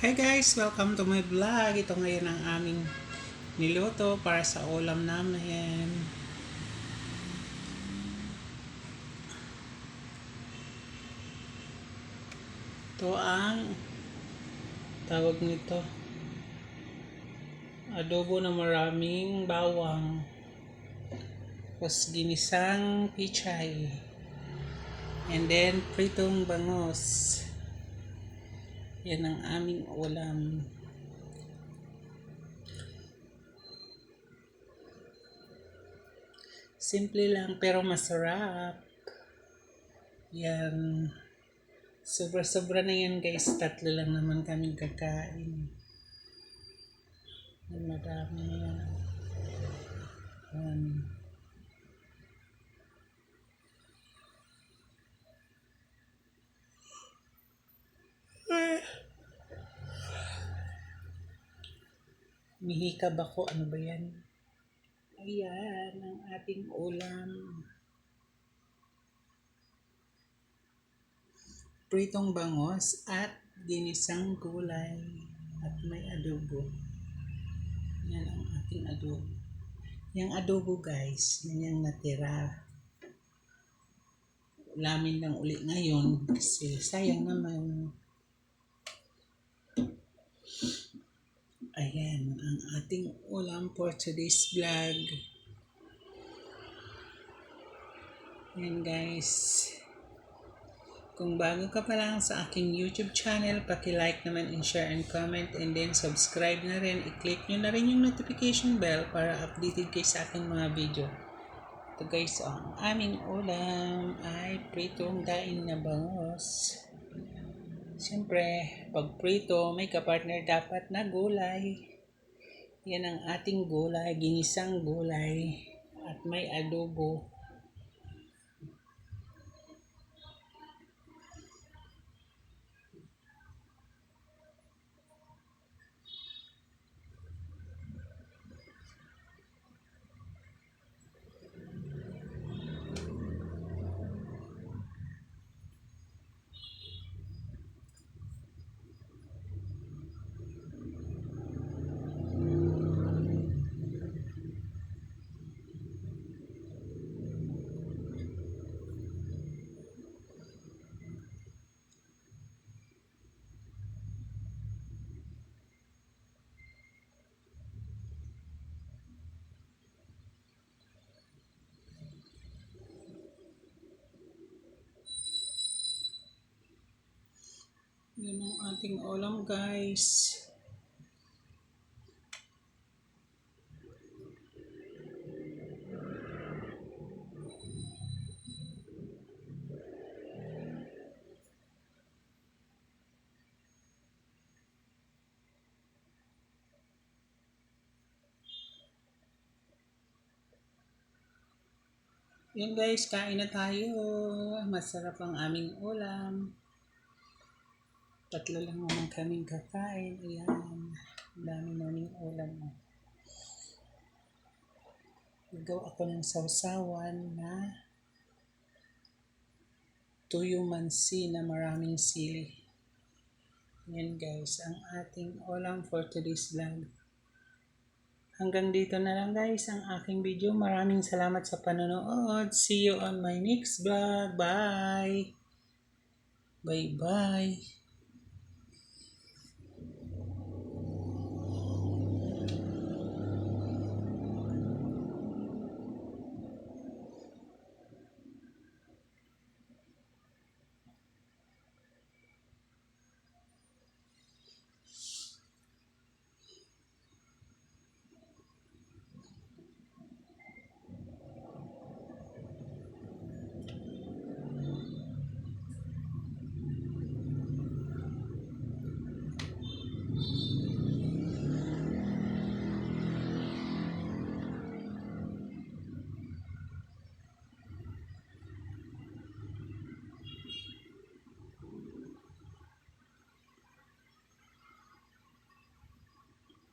Hi guys! Welcome to my vlog. Ito ngayon ang aming niluto para sa ulam namin. Ito ang tawag nito. Adobo na maraming bawang. Tapos ginisang pichay. And then pritong bangos. Yan ang aming ulam. Simple lang pero masarap. Yan. Sobra-sobra na yan guys. Tatlo lang naman kaming kakain. Madami na yan. Mihikab ako. Ano ba yan? Ayan ang ating ulam. Pritong bangos at ginisang gulay at may adobo. Yan ang ating adobo. Yung adobo guys, yan yung natira. Ulamin lang uli ngayon kasi sayang naman. Ayan ang ating ulam for today's vlog. Ayan guys. Kung bago ka pa lang sa aking YouTube channel, paki-like naman and share and comment and then subscribe na rin. I-click nyo na rin yung notification bell para updated kayo sa aking mga video. Ito guys, ang aming ulam ay pritong daing na bangos. Siyempre, pag prito, may kapartner dapat na gulay. Yan ang ating gulay, ginisang gulay at may adobo. Yan ang ating ulam guys. Yan guys, kain na tayo. Masarap ang aming ulam. Tatlo lang naman kaming kakain. Ayan. Dami naming ulam. Nagawa ako ng sausawan na tuyo mansi na maraming sili. Yan guys, ang ating ulam for today's vlog. Hanggang dito na lang guys ang aking video. Maraming salamat sa panonood. See you on my next vlog. Bye! Bye-bye!